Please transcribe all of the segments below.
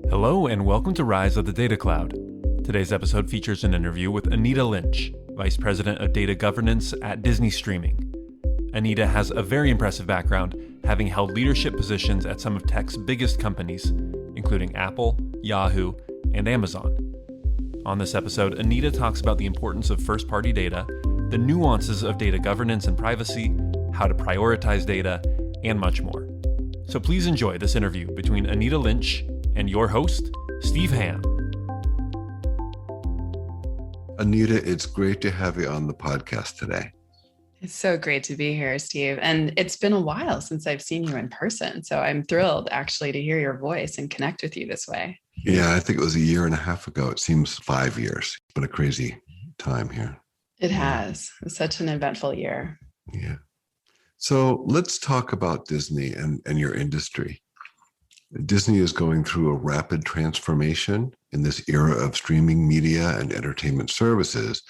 Hello and welcome to Rise of the Data Cloud. Today's episode features an interview with Anita Lynch, Vice President of Data Governance at Disney Streaming. Anita has a very impressive background, having held leadership positions at some of tech's biggest companies, including Apple, Yahoo, and Amazon. On this episode, Anita talks about the importance of first-party data, the nuances of data governance and privacy, how to prioritize data, and much more. So please enjoy this interview between Anita Lynch and your host, Steve Ham. Anita, it's great to have you on the podcast today. It's so great to be here, Steve. And it's been a while since I've seen you in person. So I'm thrilled actually to hear your voice and connect with you this way. Yeah, I think it was a year and a half ago. It seems 5 years. It's been a crazy time here. It has. It's such an eventful year. Yeah. So let's talk about Disney and your industry. Disney is going through a rapid transformation in this era of streaming media and entertainment services.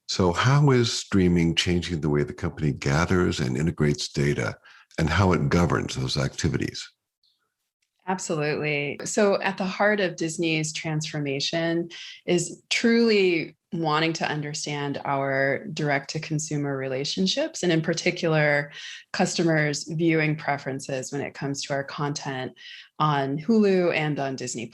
So how is streaming changing the way the company gathers and integrates data and how it governs those activities? Absolutely. So at the heart of Disney's transformation is truly wanting to understand our direct-to-consumer relationships, and in particular, customers' viewing preferences when it comes to our content on Hulu and on Disney+.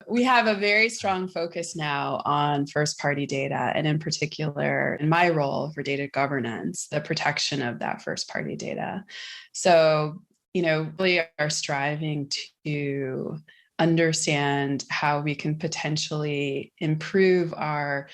We have a very strong focus now on first-party data, and in particular, in my role for data governance, the protection of that first-party data. So, really are striving to understand how we can potentially improve our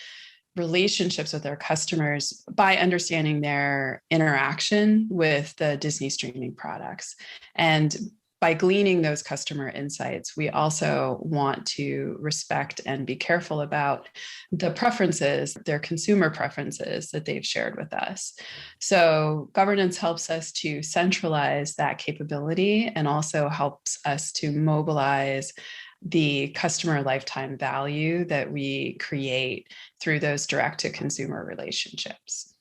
relationships with our customers by understanding their interaction with the Disney streaming products. And by gleaning those customer insights, we also want to respect and be careful about the preferences, their consumer preferences that they've shared with us. So governance helps us to centralize that capability and also helps us to mobilize the customer lifetime value that we create through those direct-to-consumer relationships.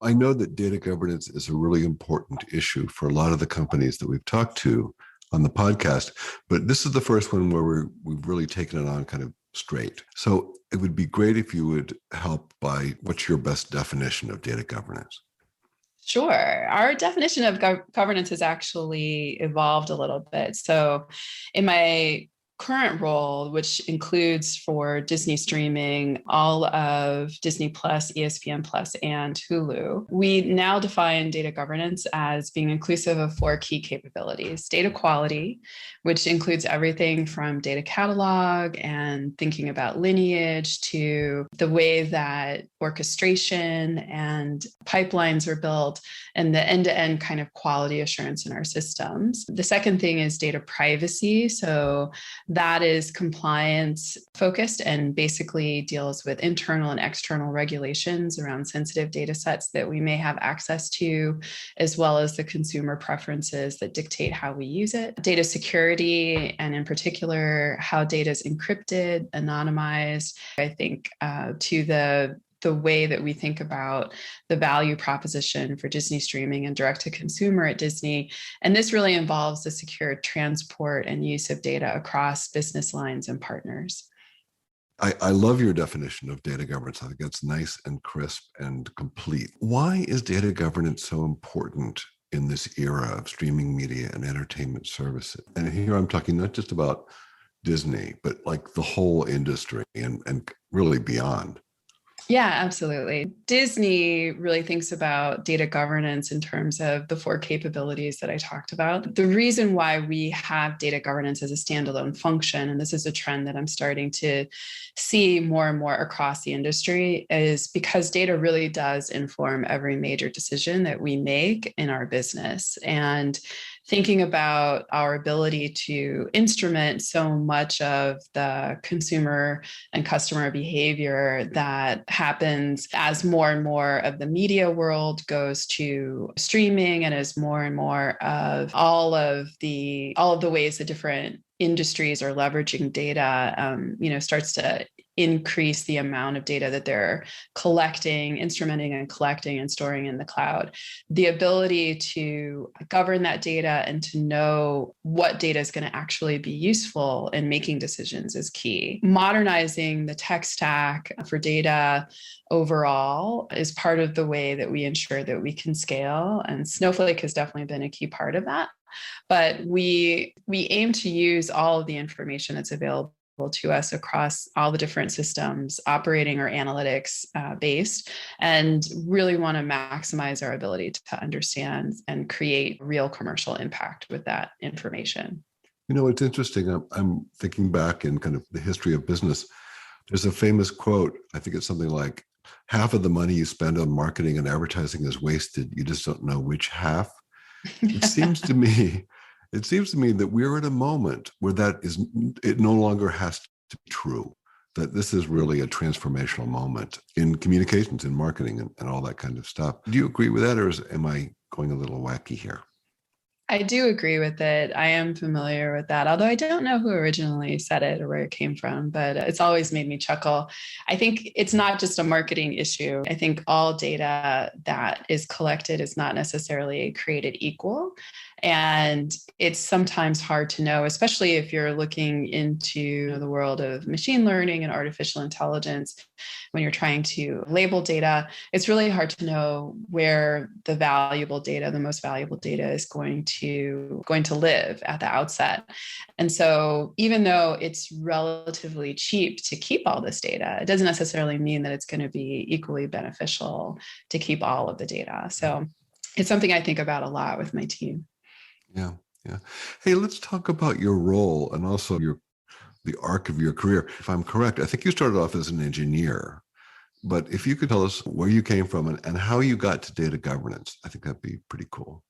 I know that data governance is a really important issue for a lot of the companies that we've talked to on the podcast, but this is the first one where we've really taken it on kind of straight. So it would be great if you would help by what's your best definition of data governance? Sure. Our definition of governance has actually evolved a little bit. So in my current role, which includes for Disney streaming, all of Disney Plus, ESPN Plus, and Hulu, we now define data governance as being inclusive of 4 key capabilities: data quality, which includes everything from data catalog and thinking about lineage to the way that orchestration and pipelines are built and the end-to-end kind of quality assurance in our systems. The second thing is data privacy. So that is compliance focused and basically deals with internal and external regulations around sensitive data sets that we may have access to, as well as the consumer preferences that dictate how we use it. Data security, and in particular, how data is encrypted, anonymized, I think to the way that we think about the value proposition for Disney streaming and direct-to-consumer at Disney. And this really involves the secure transport and use of data across business lines and partners. I love your definition of data governance. I think it's nice and crisp and complete. Why is data governance so important in this era of streaming media and entertainment services? And here I'm talking not just about Disney, but like the whole industry and really beyond. Yeah, absolutely. Disney really thinks about data governance in terms of the 4 capabilities that I talked about. The reason why we have data governance as a standalone function, and this is a trend that I'm starting to see more and more across the industry, is because data really does inform every major decision that we make in our business. And thinking about our ability to instrument so much of the consumer and customer behavior that happens as more and more of the media world goes to streaming, and as more and more of all of the ways that different industries are leveraging data, starts to increase the amount of data that they're collecting, instrumenting and collecting and storing in the cloud. The ability to govern that data and to know what data is going to actually be useful in making decisions is key. Modernizing the tech stack for data overall is part of the way that we ensure that we can scale. And Snowflake has definitely been a key part of that. But we aim to use all of the information that's available to us across all the different systems, operating or analytics based, and really want to maximize our ability to understand and create real commercial impact with that information. It's interesting. I'm thinking back in kind of the history of business. There's a famous quote. I think it's something like, half of the money you spend on marketing and advertising is wasted. You just don't know which half. It seems to me that we're at a moment where it no longer has to be true, that this is really a transformational moment in communications and marketing and all that kind of stuff. Do you agree with that, or am I going a little wacky here? I do agree with it. I am familiar with that, although I don't know who originally said it or where it came from, but it's always made me chuckle. I think it's not just a marketing issue. I think all data that is collected is not necessarily created equal. And it's sometimes hard to know, especially if you're looking into the world of machine learning and artificial intelligence. When you're trying to label data, it's really hard to know where the most valuable data is going to live at the outset. And so even though it's relatively cheap to keep all this data, it doesn't necessarily mean that it's going to be equally beneficial to keep all of the data. So it's something I think about a lot with my team. Yeah. Hey, let's talk about your role and also the arc of your career. If I'm correct, I think you started off as an engineer, but if you could tell us where you came from and how you got to data governance, I think that'd be pretty cool.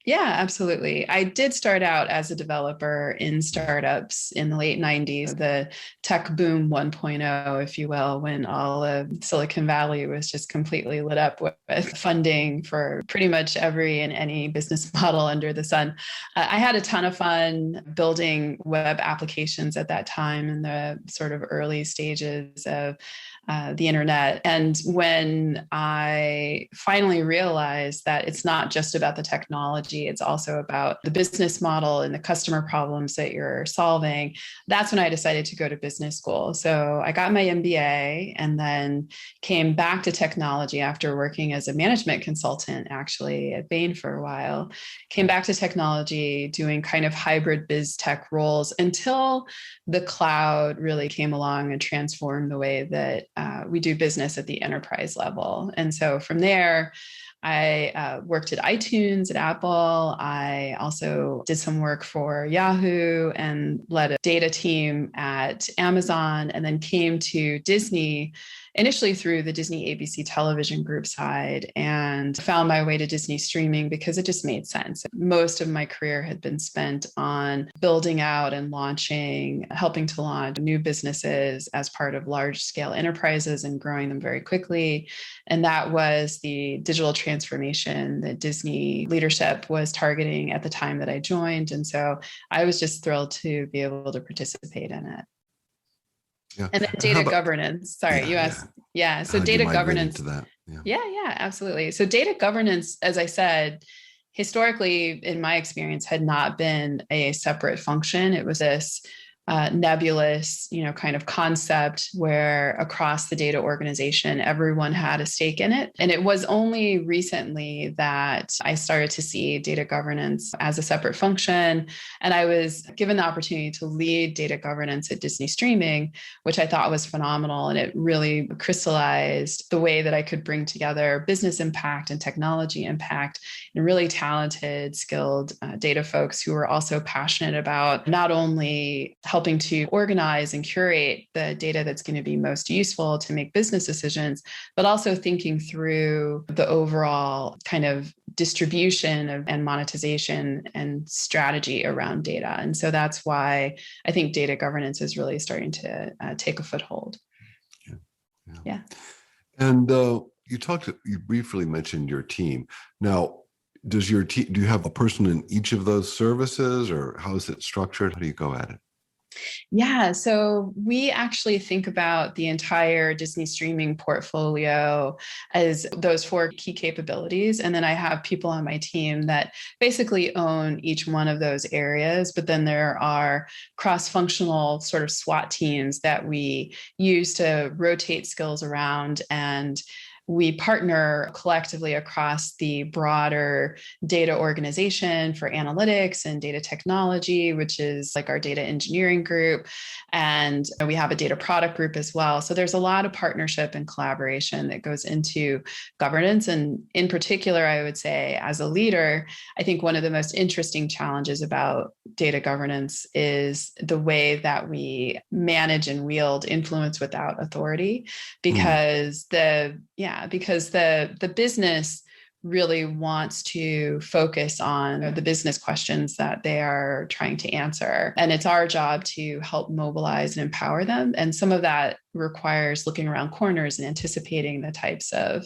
Yeah, absolutely. I did start out as a developer in startups in the late 90s, the tech boom 1.0, if you will, when all of Silicon Valley was just completely lit up with funding for pretty much every and any business model under the sun. I had a ton of fun building web applications at that time in the sort of early stages of the internet. And when I finally realized that it's not just about the technology, it's also about the business model and the customer problems that you're solving, that's when I decided to go to business school. So I got my MBA and then came back to technology after working as a management consultant, actually at Bain for a while, came back to technology doing kind of hybrid biz tech roles until the cloud really came along and transformed the way that we do business at the enterprise level. And so from there, I worked at iTunes at Apple. I also did some work for Yahoo and led a data team at Amazon, and then came to Disney initially through the Disney ABC television group side, and found my way to Disney streaming because it just made sense. Most of my career had been spent on building out and helping to launch new businesses as part of large scale enterprises and growing them very quickly. And that was the digital transformation that Disney leadership was targeting at the time that I joined. And so I was just thrilled to be able to participate in it. Yeah. And then data governance. Sorry, you asked. Yeah. So data governance. To that? Yeah, absolutely. So data governance, as I said, historically, in my experience, had not been a separate function. It was this nebulous, kind of concept where across the data organization, everyone had a stake in it. And it was only recently that I started to see data governance as a separate function. And I was given the opportunity to lead data governance at Disney Streaming, which I thought was phenomenal. And it really crystallized the way that I could bring together business impact and technology impact and really talented, skilled data folks who were also passionate about not only helping to organize and curate the data that's going to be most useful to make business decisions, but also thinking through the overall kind of distribution and monetization and strategy around data. And so that's why I think data governance is really starting to take a foothold. Yeah. And you briefly mentioned your team. Now, do you have a person in each of those services, or how is it structured? How do you go at it? Yeah, so we actually think about the entire Disney streaming portfolio as those four key capabilities. And then I have people on my team that basically own each one of those areas. But then there are cross-functional sort of SWAT teams that we use to rotate skills around, and we partner collectively across the broader data organization for analytics and data technology, which is like our data engineering group. And we have a data product group as well. So there's a lot of partnership and collaboration that goes into governance. And in particular, I would say as a leader, I think one of the most interesting challenges about data governance is the way that we manage and wield influence without authority, because the business really wants to focus on the business questions that they are trying to answer. And it's our job to help mobilize and empower them. And some of that requires looking around corners and anticipating the types of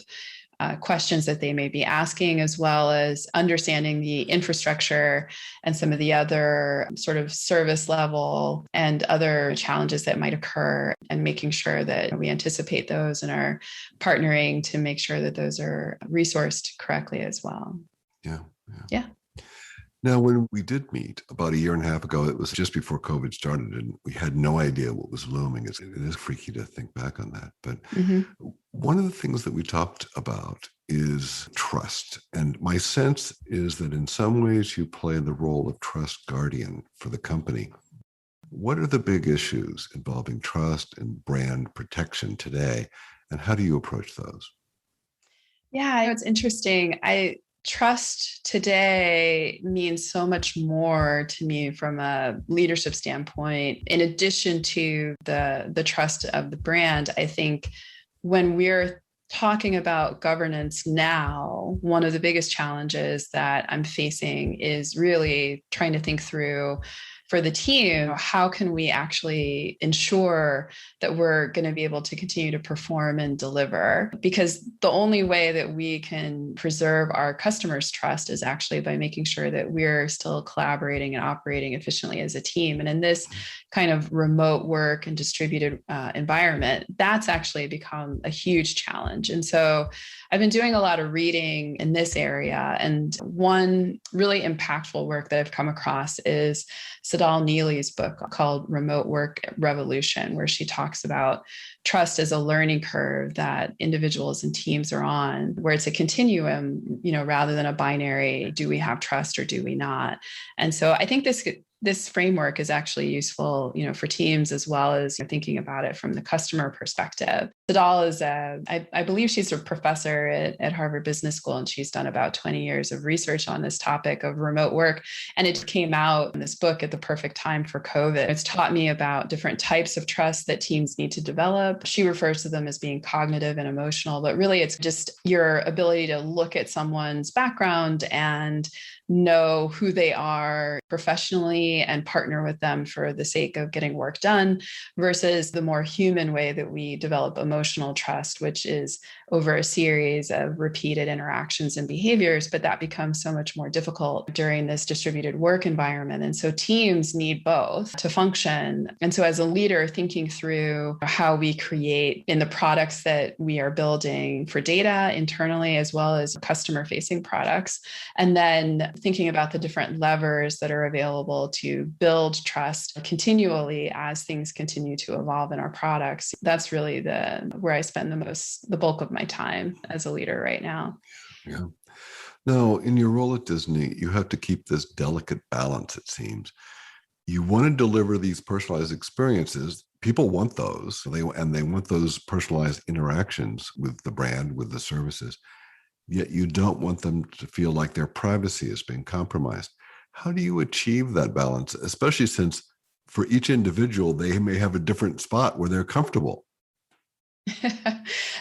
questions that they may be asking, as well as understanding the infrastructure and some of the other sort of service level and other challenges that might occur, and making sure that we anticipate those and are partnering to make sure that those are resourced correctly as well. Yeah. Now, when we did meet about a year and a half ago, it was just before COVID started, and we had no idea what was looming. It is freaky to think back on that. But one of the things that we talked about is trust. And my sense is that in some ways you play the role of trust guardian for the company. What are the big issues involving trust and brand protection today? And how do you approach those? Yeah, it's interesting. Trust today means so much more to me from a leadership standpoint. In addition to the trust of the brand, I think when we're talking about governance now, one of the biggest challenges that I'm facing is really trying to think through for the team, how can we actually ensure that we're going to be able to continue to perform and deliver? Because the only way that we can preserve our customers' trust is actually by making sure that we're still collaborating and operating efficiently as a team. And in this kind of remote work and distributed environment, that's actually become a huge challenge. And so I've been doing a lot of reading in this area. And one really impactful work that I've come across is Sadal Neely's book called Remote Work Revolution, where she talks about trust as a learning curve that individuals and teams are on, where it's a continuum, rather than a binary, do we have trust or do we not? And so I think this framework is actually useful, for teams, as well as thinking about it from the customer perspective. Sadal is I believe she's a professor at Harvard Business School, and she's done about 20 years of research on this topic of remote work. And it came out in this book at the perfect time for COVID. It's taught me about different types of trust that teams need to develop. She refers to them as being cognitive and emotional, but really it's just your ability to look at someone's background and know who they are professionally and partner with them for the sake of getting work done, versus the more human way that we develop emotional trust, which is over a series of repeated interactions and behaviors. But that becomes so much more difficult during this distributed work environment. And so teams need both to function. And so as a leader, thinking through how we create in the products that we are building for data internally, as well as customer facing products, and then thinking about the different levers that are available to build trust continually as things continue to evolve in our products. That's really where I spend the bulk of my time as a leader right now. Yeah. Now, in your role at Disney, you have to keep this delicate balance, it seems. You want to deliver these personalized experiences. People want those, and they want those personalized interactions with the brand, with the services. Yet you don't want them to feel like their privacy is being compromised. How do you achieve that balance, especially since for each individual, they may have a different spot where they're comfortable?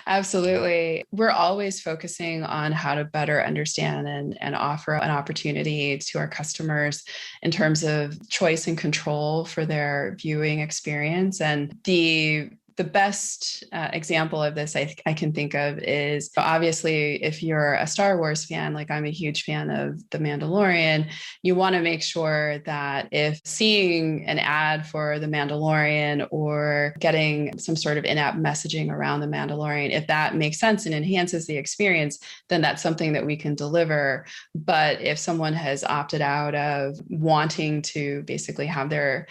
Absolutely. We're always focusing on how to better understand and offer an opportunity to our customers in terms of choice and control for their viewing experience. And the the best example of this I can think of is, obviously, if you're a Star Wars fan, like I'm a huge fan of The Mandalorian, you want to make sure that if seeing an ad for The Mandalorian or getting some sort of in-app messaging around The Mandalorian, if that makes sense and enhances the experience, then that's something that we can deliver. But if someone has opted out of wanting to basically have their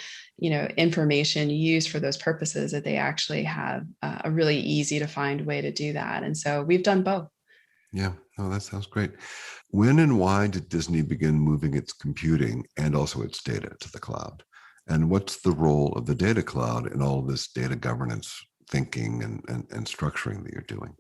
information used for those purposes, that they actually have a really easy to find way to do that. And so we've done both. Yeah, no, that sounds great. When and why did Disney begin moving its computing and also its data to the cloud? And what's the role of the data cloud in all this data governance thinking and structuring that you're doing?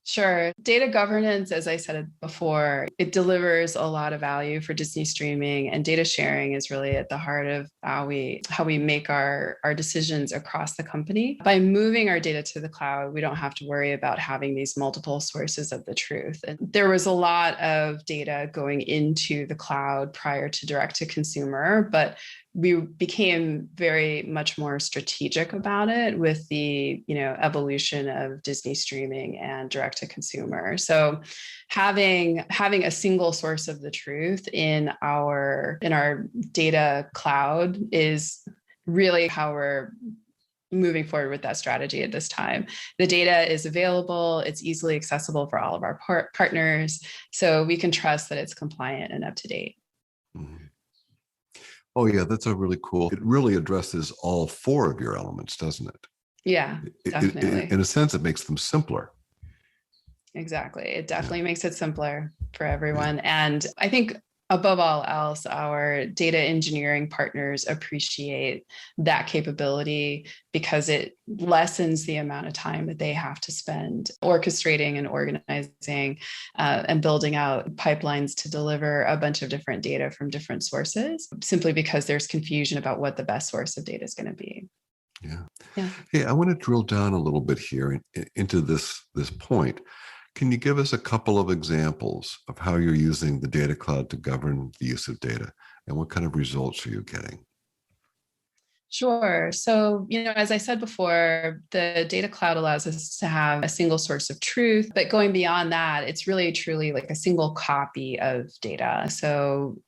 Sure. Data governance, as I said before, it delivers a lot of value for Disney streaming, and data sharing is really at the heart of how we make our decisions across the company. By moving our data to the cloud, we don't have to worry about having these multiple sources of the truth. And there was a lot of data going into the cloud prior to direct to consumer, but we became very much more strategic about it with the evolution of Disney streaming and direct to consumer. So having a single source of the truth in our data cloud is really how we're moving forward with that strategy at this time. The data is available, it's easily accessible for all of our partners, so we can trust that it's compliant and up to date. Mm-hmm. Oh, yeah, that's a really cool. It really addresses all four of your elements, doesn't it? Yeah, definitely. In a sense, it makes them simpler. Exactly. It definitely makes it simpler for everyone. Yeah. And I think above all else, our data engineering partners appreciate that capability because it lessens the amount of time that they have to spend orchestrating and organizing and building out pipelines to deliver a bunch of different data from different sources, simply because there's confusion about what the best source of data is going to be. Yeah. Hey, I want to drill down a little bit here into this point. Can you give us a couple of examples of how you're using the data cloud to govern the use of data, and what kind of results are you getting? Sure. So, as I said before, the data cloud allows us to have a single source of truth, but going beyond that, it's really truly like a single copy of data. So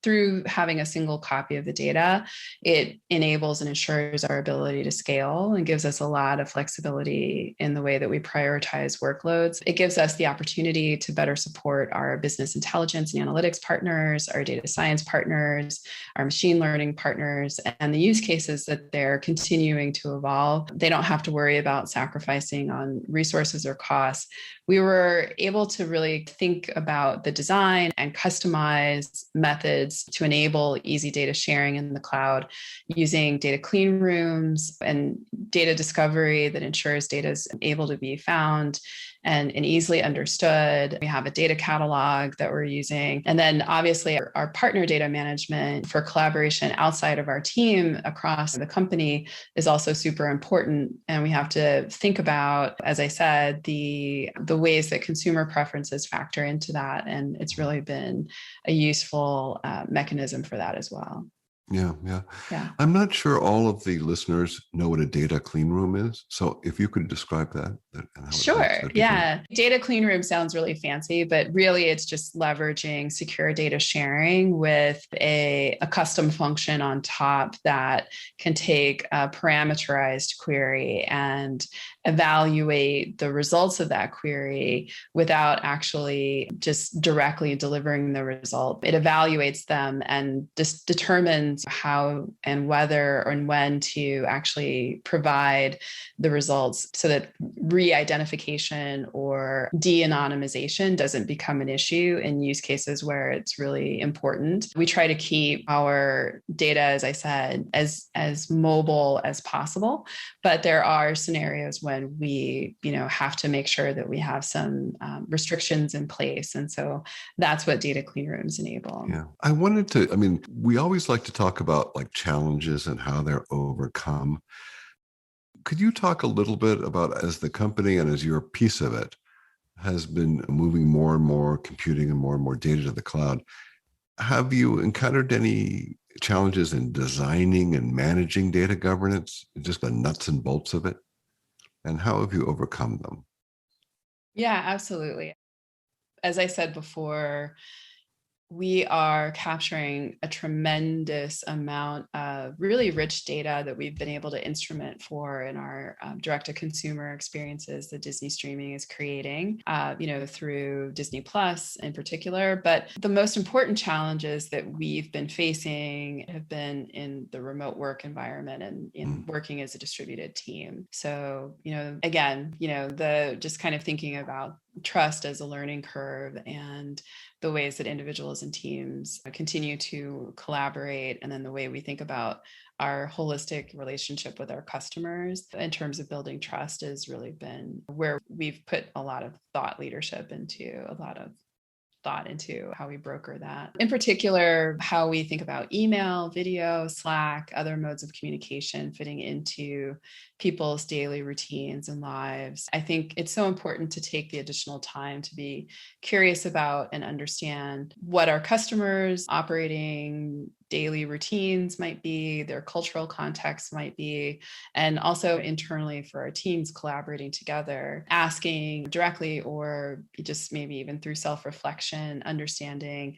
through having a single copy of the data, it enables and ensures our ability to scale and gives us a lot of flexibility in the way that we prioritize workloads. It gives us the opportunity to better support our business intelligence and analytics partners, our data science partners, our machine learning partners, and the use cases that they're continuing to evolve. They don't have to worry about sacrificing on resources or costs. We were able to really think about the design and customize methods to enable easy data sharing in the cloud using data clean rooms and data discovery that ensures data is able to be found and easily understood. We have a data catalog that we're using. And then obviously our partner data management for collaboration outside of our team across the company is also super important. And we have to think about, as I said, the ways that consumer preferences factor into that. And it's really been a useful mechanism for that as well. Yeah. I'm not sure all of the listeners know what a data clean room is. So if you could describe that. Sure. Yeah. Data clean room sounds really fancy, but really it's just leveraging secure data sharing with a custom function on top that can take a parameterized query and evaluate the results of that query without actually just directly delivering the result. It evaluates them and just determines how and whether and when to actually provide the results so that re-identification or de-anonymization doesn't become an issue in use cases where it's really important. We try to keep our data, as I said, as mobile as possible, but there are scenarios when we have to make sure that we have some restrictions in place. And so that's what data clean rooms enable. Yeah. We always like to talk about like challenges and how they're overcome. Could you talk a little bit about, as the company and as your piece of it has been moving more and more computing and more data to the cloud, have you encountered any challenges in designing and managing data governance, just the nuts and bolts of it? And how have you overcome them? Yeah, absolutely. As I said before, we are capturing a tremendous amount of really rich data that we've been able to instrument for in our direct-to-consumer experiences that Disney streaming is creating, through Disney Plus in particular. But the most important challenges that we've been facing have been in the remote work environment and in working as a distributed team. So, the just kind of thinking about trust as a learning curve and the ways that individuals and teams continue to collaborate, and then the way we think about our holistic relationship with our customers in terms of building trust has really been where we've put a lot of thought leadership into how we broker that. In particular, how we think about email, video, Slack, other modes of communication fitting into people's daily routines and lives. I think it's so important to take the additional time to be curious about and understand what our customers' operating daily routines might be, their cultural context might be, and also internally for our teams collaborating together, asking directly or just maybe even through self-reflection, understanding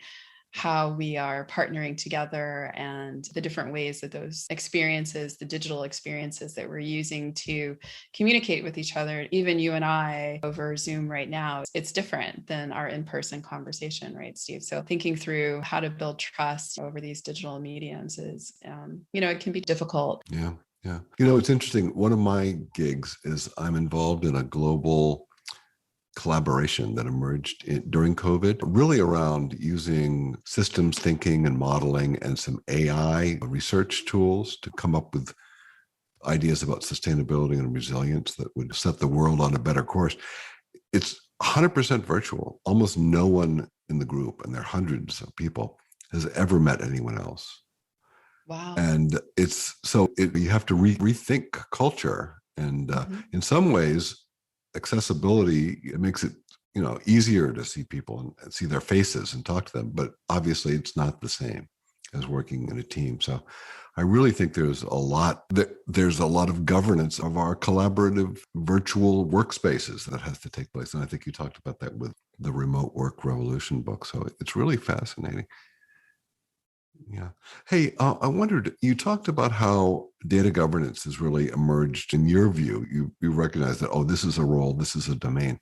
how we are partnering together and the different ways that those experiences, the digital experiences that we're using to communicate with each other, even you and I over Zoom right now, it's different than our in-person conversation, right, Steve? So thinking through how to build trust over these digital mediums is, it can be difficult. Yeah. Yeah. It's interesting. One of my gigs is I'm involved in a global collaboration that emerged during COVID, really around using systems thinking and modeling and some AI research tools to come up with ideas about sustainability and resilience that would set the world on a better course. It's 100% virtual. Almost no one in the group, and there are hundreds of people, has ever met anyone else. Wow. And you have to rethink culture. And in some ways, accessibility, it makes it easier to see people and see their faces and talk to them, but obviously it's not the same as working in a team. So I really think there's a lot of governance of our collaborative virtual workspaces that has to take place, and I think you talked about that with the Remote Work Revolution book. So it's really fascinating. Yeah. Hey, I wondered, you talked about how data governance has really emerged in your view. You recognize that, this is a role, this is a domain.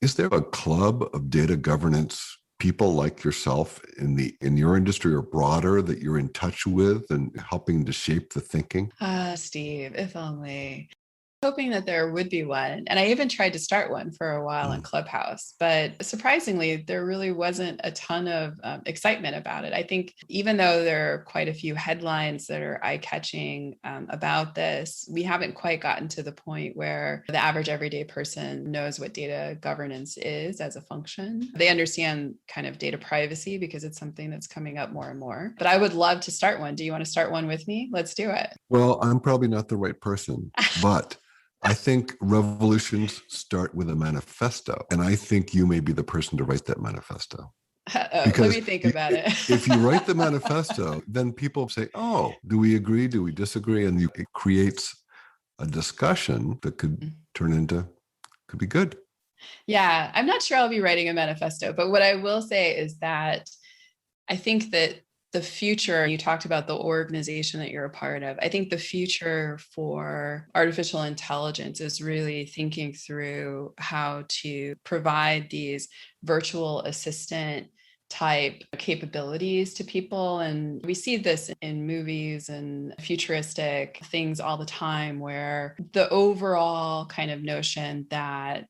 Is there a club of data governance people like yourself in your industry or broader that you're in touch with and helping to shape the thinking? Steve, if only. Hoping that there would be one. And I even tried to start one for a while on Clubhouse, but surprisingly, there really wasn't a ton of excitement about it. I think even though there are quite a few headlines that are eye-catching about this, we haven't quite gotten to the point where the average everyday person knows what data governance is as a function. They understand kind of data privacy because it's something that's coming up more and more. But I would love to start one. Do you want to start one with me? Let's do it. Well, I'm probably not the right person, but I think revolutions start with a manifesto, and I think you may be the person to write that manifesto. Let me think about it. If you write the manifesto, then people say, do we agree? Do we disagree? And it creates a discussion that could be good. Yeah, I'm not sure I'll be writing a manifesto, but what I will say is that I think that the future, you talked about the organization that you're a part of. I think the future for artificial intelligence is really thinking through how to provide these virtual assistant type capabilities to people. And we see this in movies and futuristic things all the time, where the overall kind of notion that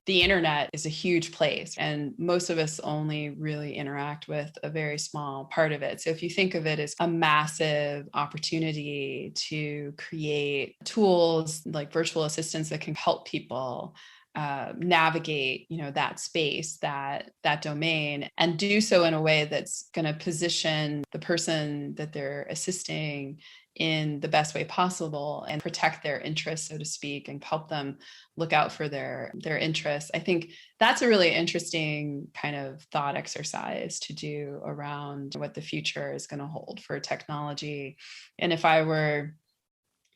the internet is a huge place and most of us only really interact with a very small part of it. So if you think of it as a massive opportunity to create tools like virtual assistants that can help people navigate, that space, that domain, and do so in a way that's going to position the person that they're assisting in the best way possible and protect their interests, so to speak, and help them look out for their interests. I think that's a really interesting kind of thought exercise to do around what the future is going to hold for technology. And if I were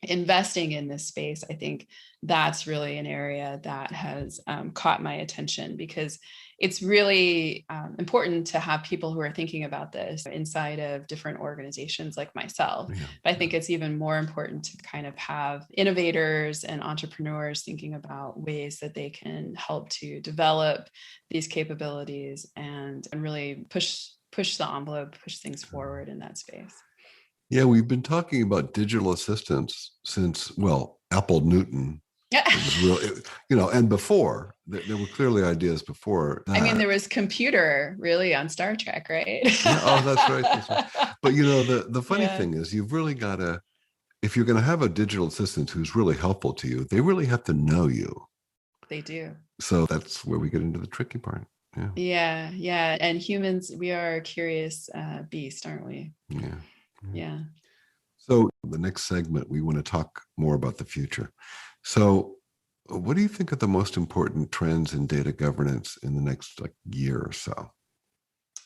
investing in this space, I think that's really an area that has caught my attention, because it's really important to have people who are thinking about this inside of different organizations like myself. Yeah. But I think it's even more important to kind of have innovators and entrepreneurs thinking about ways that they can help to develop these capabilities and really push the envelope, push things forward in that space. Yeah, we've been talking about digital assistants since, Apple Newton. Yeah. It was real, and before, there were clearly ideas before that. I mean, there was computer really on Star Trek, right? Yeah, oh, that's right. But, the funny thing is, you've really got to, if you're going to have a digital assistant who's really helpful to you, they really have to know you. They do. So that's where we get into the tricky part. Yeah. Yeah. And humans, we are a curious beast, aren't we? Yeah. So the next segment, we want to talk more about the future. So what do you think are the most important trends in data governance in the next year or so?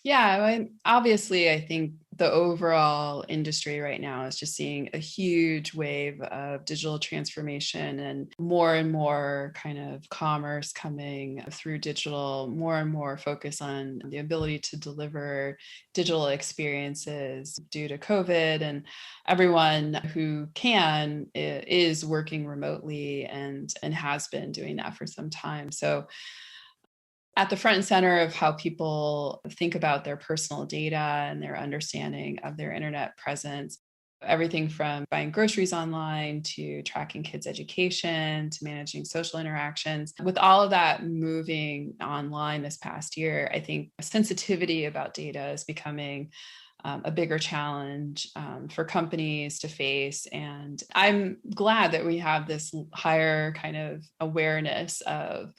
Yeah, obviously, I think the overall industry right now is just seeing a huge wave of digital transformation and more kind of commerce coming through digital, more and more focus on the ability to deliver digital experiences due to COVID. And everyone who can is working remotely and has been doing that for some time. So at the front and center of how people think about their personal data and their understanding of their internet presence, everything from buying groceries online to tracking kids' education to managing social interactions. With all of that moving online this past year, I think sensitivity about data is becoming a bigger challenge for companies to face. And I'm glad that we have this higher kind of awareness of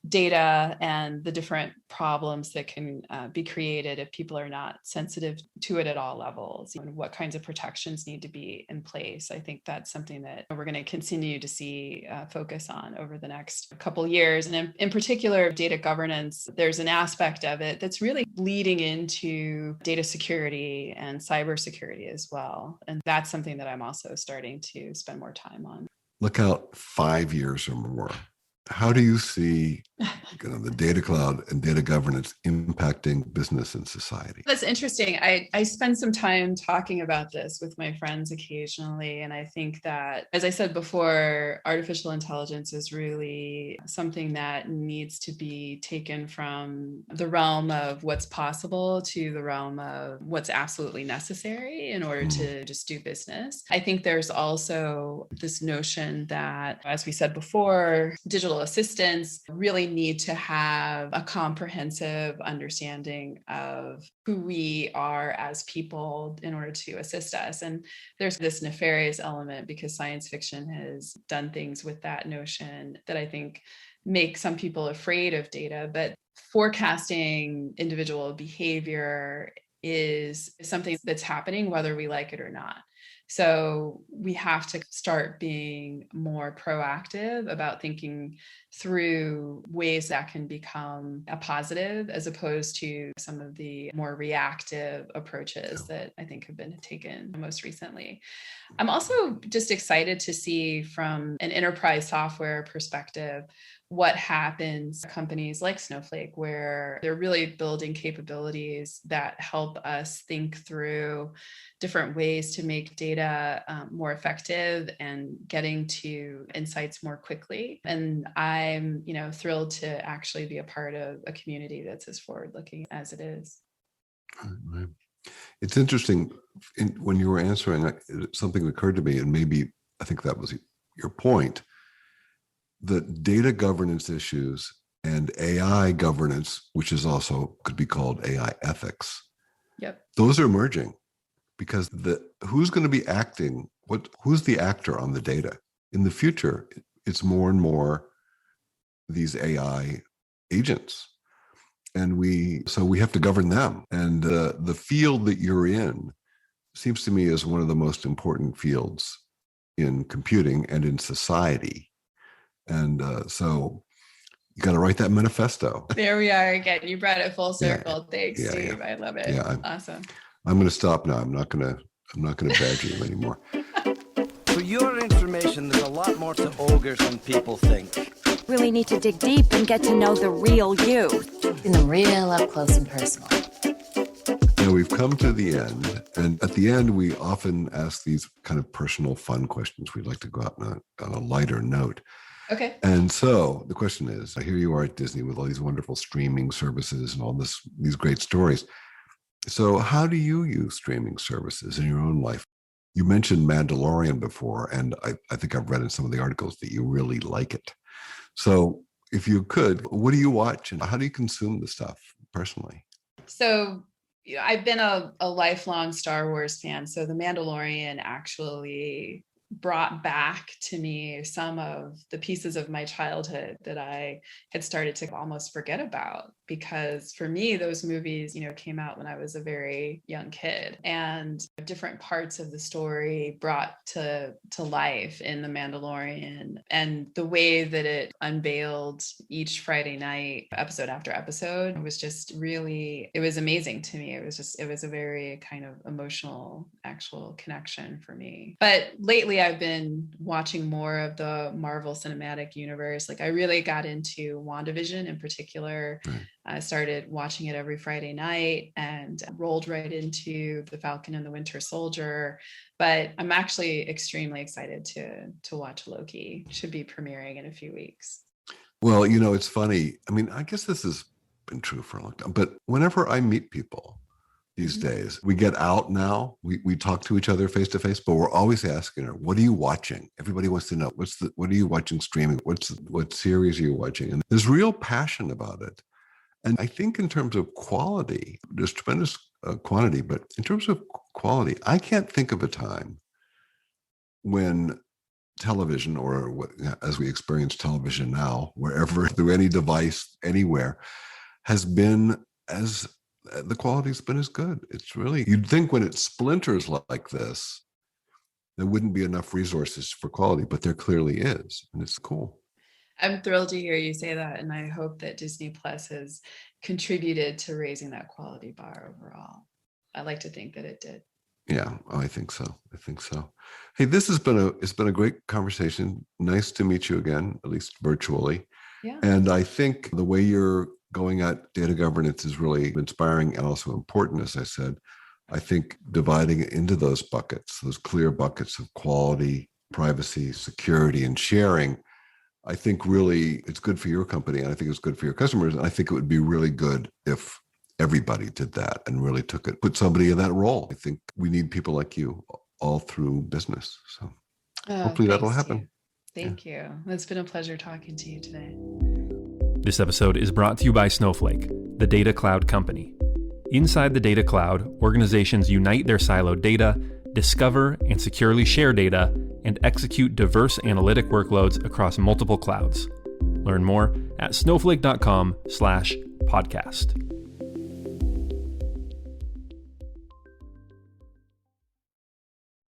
data and the different problems that can be created if people are not sensitive to it at all levels, and what kinds of protections need to be in place. I think that's something that we're going to continue to see focus on over the next couple of years. And in particular, data governance, there's an aspect of it that's really leading into data security and cybersecurity as well. And that's something that I'm also starting to spend more time on. Look out 5 years or more. How do you see the data cloud and data governance impacting business and society? That's interesting. I spend some time talking about this with my friends occasionally. And I think that, as I said before, artificial intelligence is really something that needs to be taken from the realm of what's possible to the realm of what's absolutely necessary in order to just do business. I think there's also this notion that, as we said before, digital assistants really need to have a comprehensive understanding of who we are as people in order to assist us. And there's this nefarious element, because science fiction has done things with that notion that I think make some people afraid of data. But forecasting individual behavior is something that's happening whether we like it or not. So we have to start being more proactive about thinking through ways that can become a positive, as opposed to some of the more reactive approaches that I think have been taken most recently. I'm also just excited to see, from an enterprise software perspective, what happens to companies like Snowflake, where they're really building capabilities that help us think through different ways to make data more effective and getting to insights more quickly. And I'm, thrilled to actually be a part of a community that's as forward-looking as it is. Right. It's interesting. When you were answering, something occurred to me, and maybe I think that was your point. The data governance issues and AI governance, which is also could be called AI ethics. Yep. Those are merging, because who's going to be acting? Who's the actor on the data? In the future, it's more and more these AI agents. And we have to govern them. And the field that you're in seems to me is one of the most important fields in computing and in society. And so you got to write that manifesto. There we are again. You brought it full circle. Thanks, Steve. I love it. Yeah, awesome. I'm going to stop now. I'm not going to badger you anymore. For your information, there's a lot more to ogres than people think. Really need to dig deep and get to know the real you. In them real up close and personal. Now we've come to the end, and at the end we often ask these kind of personal fun questions. We'd like to go out on a lighter note. Okay. And so the question is, here you are at Disney with all these wonderful streaming services and all these great stories. So how do you use streaming services in your own life? You mentioned Mandalorian before, and I think I've read in some of the articles that you really like it. So if you could, what do you watch and how do you consume the stuff personally? So I've been a lifelong Star Wars fan. So The Mandalorian actually brought back to me some of the pieces of my childhood that I had started to almost forget about, because for me, those movies, came out when I was a very young kid, and different parts of the story brought to life in The Mandalorian, and the way that it unveiled each Friday night, episode after episode, was just really, it was amazing to me. It was a very kind of emotional, actual connection for me. But lately I've been watching more of the Marvel Cinematic Universe. Like I really got into WandaVision in particular. I started watching it every Friday night and rolled right into The Falcon and the Winter Soldier. But I'm actually extremely excited to watch Loki. It should be premiering in a few weeks. Well, it's funny. I mean, I guess this has been true for a long time, but whenever I meet people these days, we get out now, we talk to each other face to face, but we're always asking her, what are you watching? Everybody wants to know, what are you watching streaming? What series are you watching? And there's real passion about it. And I think in terms of quality, there's tremendous quantity, but in terms of quality, I can't think of a time when television, or as we experience television now, wherever, through any device, anywhere, has been as, the quality's been as good. It's really, you'd think when it splinters like this, there wouldn't be enough resources for quality, but there clearly is, and it's cool. I'm thrilled to hear you say that, and I hope that Disney Plus has contributed to raising that quality bar overall. I like to think that it did. Yeah, I think so. Hey, it's been a great conversation. Nice to meet you again, at least virtually. Yeah. And I think the way you're going at data governance is really inspiring and also important, as I said. I think dividing it into those buckets, those clear buckets of quality, privacy, security, and sharing, I think really it's good for your company, and I think it's good for your customers. And I think it would be really good if everybody did that and really put somebody in that role. I think we need people like you all through business. So hopefully that'll happen. Thank you. It's been a pleasure talking to you today. This episode is brought to you by Snowflake, the data cloud company. Inside the data cloud, organizations unite their siloed data, discover and securely share data, and execute diverse analytic workloads across multiple clouds. Learn more at snowflake.com/podcast.